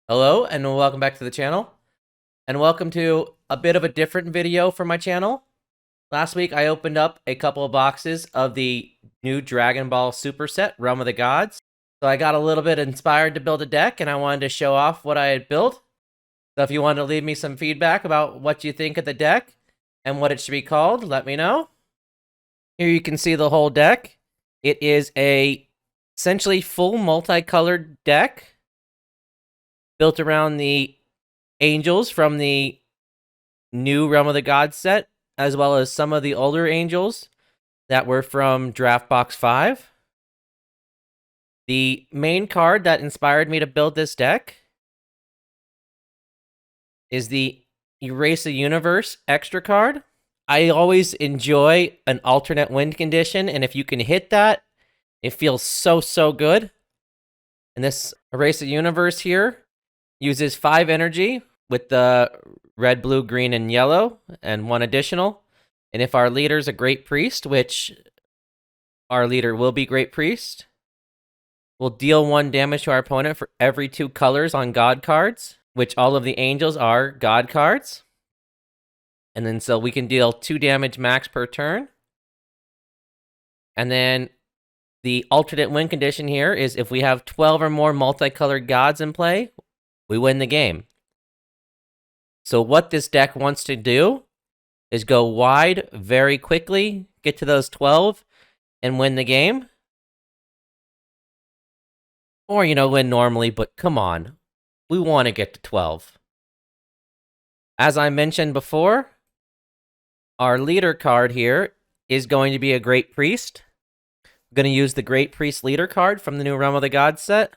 Hello and welcome back to the channel, and welcome to a bit of a different video for my channel. Last week I opened up a couple of boxes of the new Dragon Ball Super set, Realm of the Gods. So I got a little bit inspired to build a deck, and I wanted to show off what I had built. So if you want to leave me some feedback about what you think of the deck and what it should be called, let me know. Here you can see the whole deck. It is a essentially full multicolored deck built around the angels from the new Realm of the Gods set, as well as some of the older angels that were from Draft Box 5. The main card that inspired me to build this deck is the Erase a Universe extra card. I always enjoy an alternate wind condition, and if you can hit that, it feels so good. And this Erase a Universe here uses 5 energy with the red, blue, green, and yellow, and 1 additional. And if our leader's a Great Priest, which our leader will be Great Priest, we'll deal 1 damage to our opponent for every 2 colors on God cards, which all of the angels are God cards. And then so we can deal 2 damage max per turn. And then the alternate win condition here is if we have 12 or more multicolored gods in play, we win the game. So what this deck wants to do is go wide very quickly, get to those 12, and win the game. Or, win normally, but come on. We want to get to 12. As I mentioned before, our leader card here is going to be a Great Priest. I'm going to use the Great Priest leader card from the new Realm of the Gods set.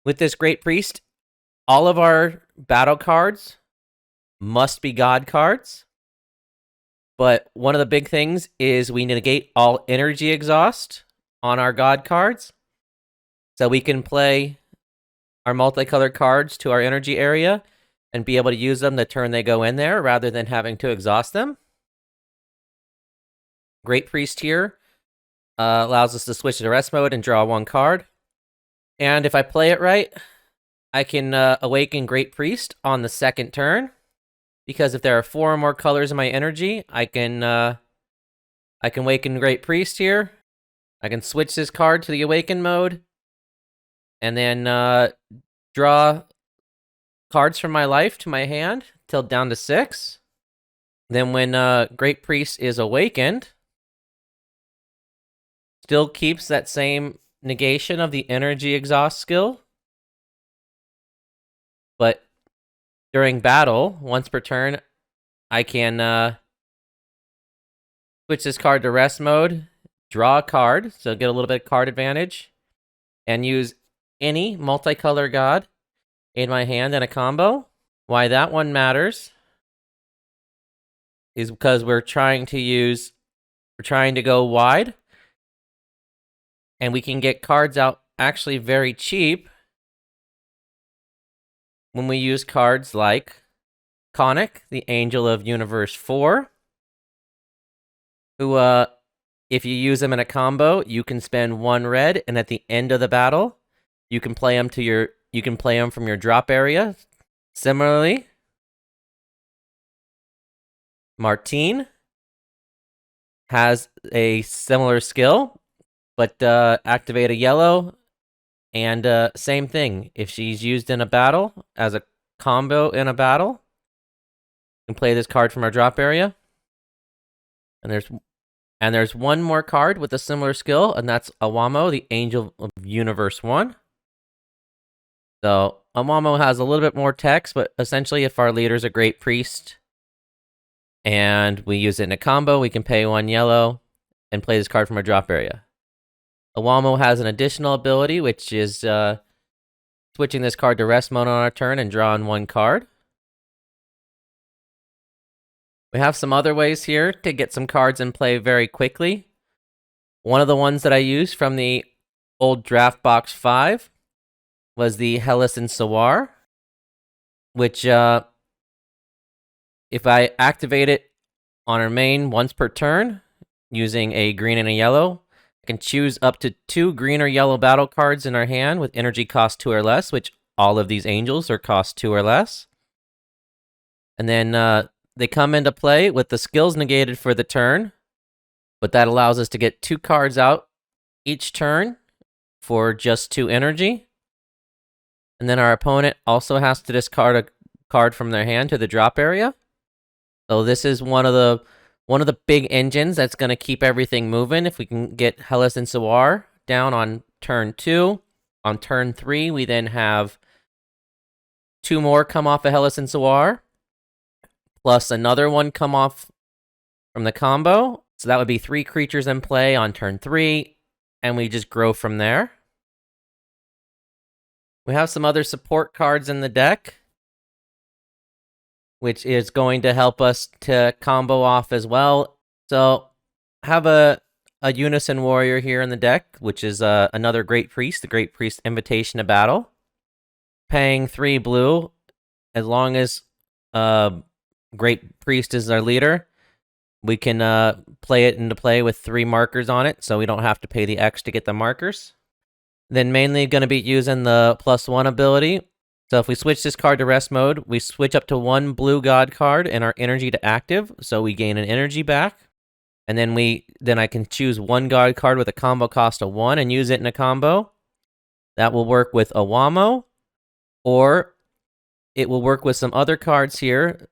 With this Great Priest, all of our battle cards must be God cards. But one of the big things is we negate all energy exhaust on our God cards. So we can play our multicolored cards to our energy area and be able to use them the turn they go in there rather than having to exhaust them. Great Priest here allows us to switch to rest mode and draw 1 card. And if I play it right, I can awaken Great Priest on the 2nd turn, because if there are 4 or more colors in my energy, I can awaken Great Priest here. I can switch this card to the awaken mode, and then draw cards from my life to my hand till down to 6. Then when Great Priest is awakened, still keeps that same negation of the energy exhaust skill. But during battle, once per turn, I can switch this card to rest mode, draw a card, so get a little bit of card advantage, and use any multicolor god in my hand in a combo. Why that one matters is because we're trying to go wide, and we can get cards out actually very cheap when we use cards like Conic, the Angel of Universe 4, who, if you use them in a combo, you can spend 1 red, and at the end of the battle, you can play them from your drop area. Similarly, Martinne has a similar skill, but activate a yellow. And same thing, if she's used in a battle, as a combo in a battle, you can play this card from our drop area. And there's 1 more card with a similar skill, and that's Awamo, the Angel of Universe 1. So Awamo has a little bit more text, but essentially if our leader's a Great Priest and we use it in a combo, we can pay 1 yellow and play this card from our drop area. Awamo has an additional ability, which is switching this card to rest mode on our turn and drawing 1 card. We have some other ways here to get some cards in play very quickly. One of the ones that I used from the old Draft Box 5 was the Heles and Sawar, which if I activate it on our main once per turn using a green and a yellow, can choose up to 2 green or yellow battle cards in our hand with energy cost 2 or less, which all of these angels or cost 2 or less. And then they come into play with the skills negated for the turn, but that allows us to get 2 cards out each turn for just 2 energy. And then our opponent also has to discard a card from their hand to the drop area. So this is one of the big engines that's going to keep everything moving. If we can get Heles and Sawar down on turn 2. On turn 3, we then have 2 more come off of Heles and Sawar, plus another one come off from the combo. So that would be 3 creatures in play on turn 3, and we just grow from there. We have some other support cards in the deck, which is going to help us to combo off as well. So have a Unison Warrior here in the deck, which is another Great Priest, the Great Priest Invitation to Battle. Paying 3 blue, as long as Great Priest is our leader, we can play it into play with 3 markers on it, so we don't have to pay the X to get the markers. Then mainly going to be using the +1 ability. So if we switch this card to rest mode, we switch up to 1 blue god card and our energy to active, so we gain an energy back. And then I can choose 1 god card with a combo cost of 1 and use it in a combo. That will work with Awamo, or it will work with some other cards here.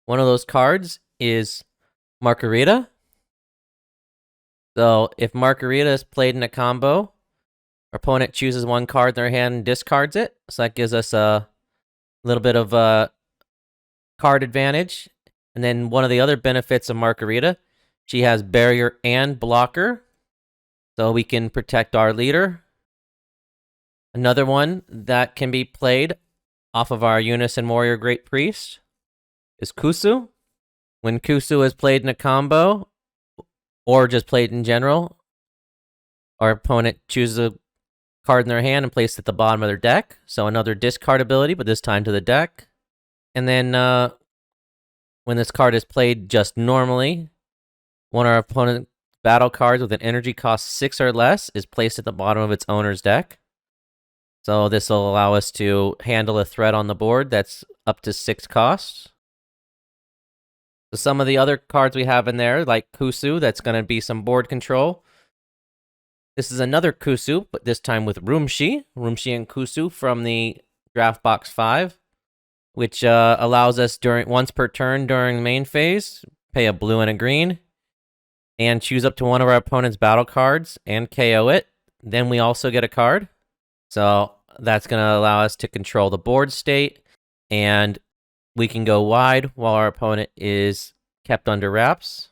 One of those cards is Marcarita. So if Marcarita is played in a combo, our opponent chooses 1 card in their hand and discards it. So that gives us a little bit of card advantage. And then one of the other benefits of Marcarita, she has barrier and blocker, so we can protect our leader. Another one that can be played off of our Unison Warrior Great Priest is Kusu. When Kusu is played in a combo, or just played in general, our opponent chooses a card in their hand and places it at the bottom of their deck. So another discard ability, but this time to the deck. And then when this card is played just normally, one of our opponent's battle cards with an energy cost 6 or less is placed at the bottom of its owner's deck. So this will allow us to handle a threat on the board that's up to 6 costs. So some of the other cards we have in there, like Kusu, that's going to be some board control. This is another Kusu, but this time with Rumsshi and Kusu from the Draft Box 5, which allows us once per turn during the main phase, pay a blue and a green, and choose up to one of our opponent's battle cards and KO it. Then we also get a card. So that's going to allow us to control the board state, and we can go wide while our opponent is kept under wraps.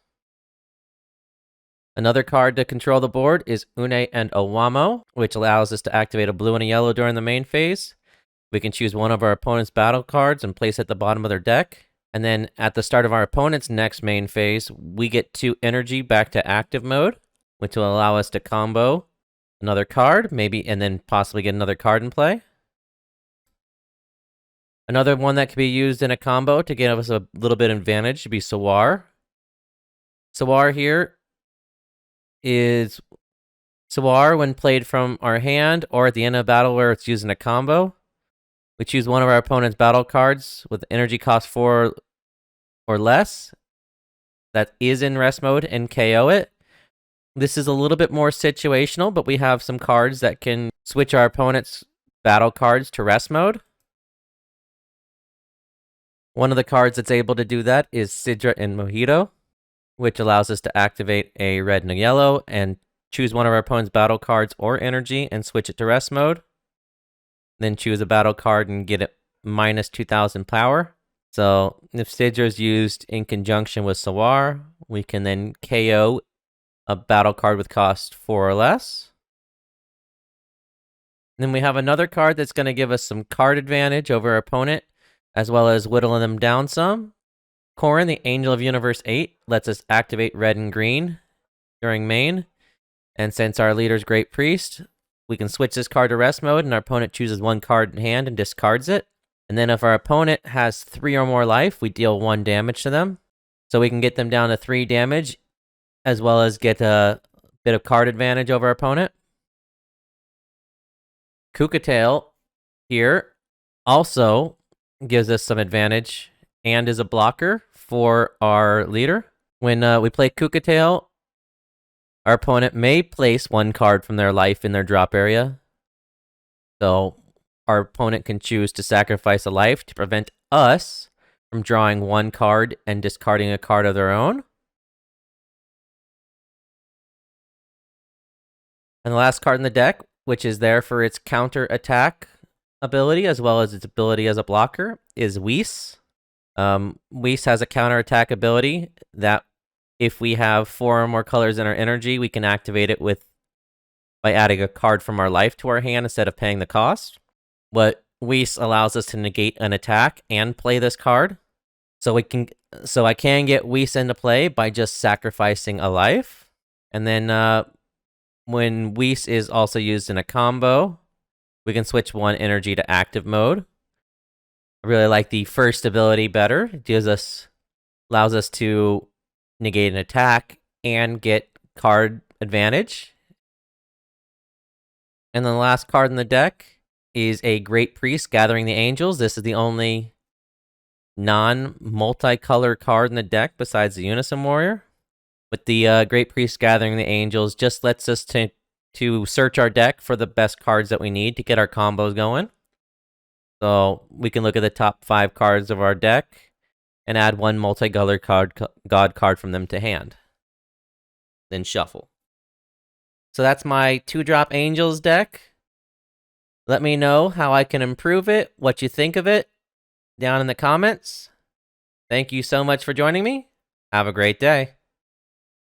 Another card to control the board is Iwne and Awamo, which allows us to activate a blue and a yellow during the main phase. We can choose one of our opponent's battle cards and place it at the bottom of their deck. And then at the start of our opponent's next main phase, we get 2 energy back to active mode, which will allow us to combo another card, maybe, and then possibly get another card in play. Another one that could be used in a combo to give us a little bit of advantage would be Sawar. Sawar here is Sawar when played from our hand or at the end of battle where it's used in a combo. We choose one of our opponent's battle cards with energy cost 4 or less that is in rest mode and KO it. This is a little bit more situational, but we have some cards that can switch our opponent's battle cards to rest mode. One of the cards that's able to do that is Sidra and Mohito, which allows us to activate a red and a yellow and choose one of our opponent's battle cards or energy and switch it to rest mode. Then choose a battle card and get it minus 2,000 power. So if Sidra is used in conjunction with Sawar, we can then KO a battle card with cost 4 or less. Then we have another card that's going to give us some card advantage over our opponent, as well as whittling them down some. Korun, the Angel of Universe 8, lets us activate red and green during main. And since our leader's Great Priest, we can switch this card to rest mode, and our opponent chooses 1 card in hand and discards it. And then if our opponent has 3 or more life, we deal 1 damage to them. So we can get them down to 3 damage, as well as get a bit of card advantage over our opponent. Cucatail here also gives us some advantage and is a blocker for our leader. When we play Cucatail, our opponent may place one card from their life in their drop area. So our opponent can choose to sacrifice a life to prevent us from drawing one card and discarding a card of their own. And the last card in the deck, which is there for its counter attack ability as well as its ability as a blocker, is Whis. Whis has a counter attack ability that if we have 4 or more colors in our energy, we can activate it by adding a card from our life to our hand instead of paying the cost. What Whis allows us to negate an attack and play this card. So I can get Whis into play by just sacrificing a life. And then when Whis is also used in a combo, we can switch one energy to active mode. I really like the first ability better. It allows us to negate an attack and get card advantage. And then the last card in the deck is a Great Priest Gathering the Angels. This is the only non-multicolor card in the deck besides the Unison Warrior. With the Great Priest Gathering the Angels, just lets us to search our deck for the best cards that we need to get our combos going. So we can look at the top 5 cards of our deck and add one multicolor god card from them to hand. Then shuffle. So that's my 2-drop Angels deck. Let me know how I can improve it, what you think of it, down in the comments. Thank you so much for joining me. Have a great day.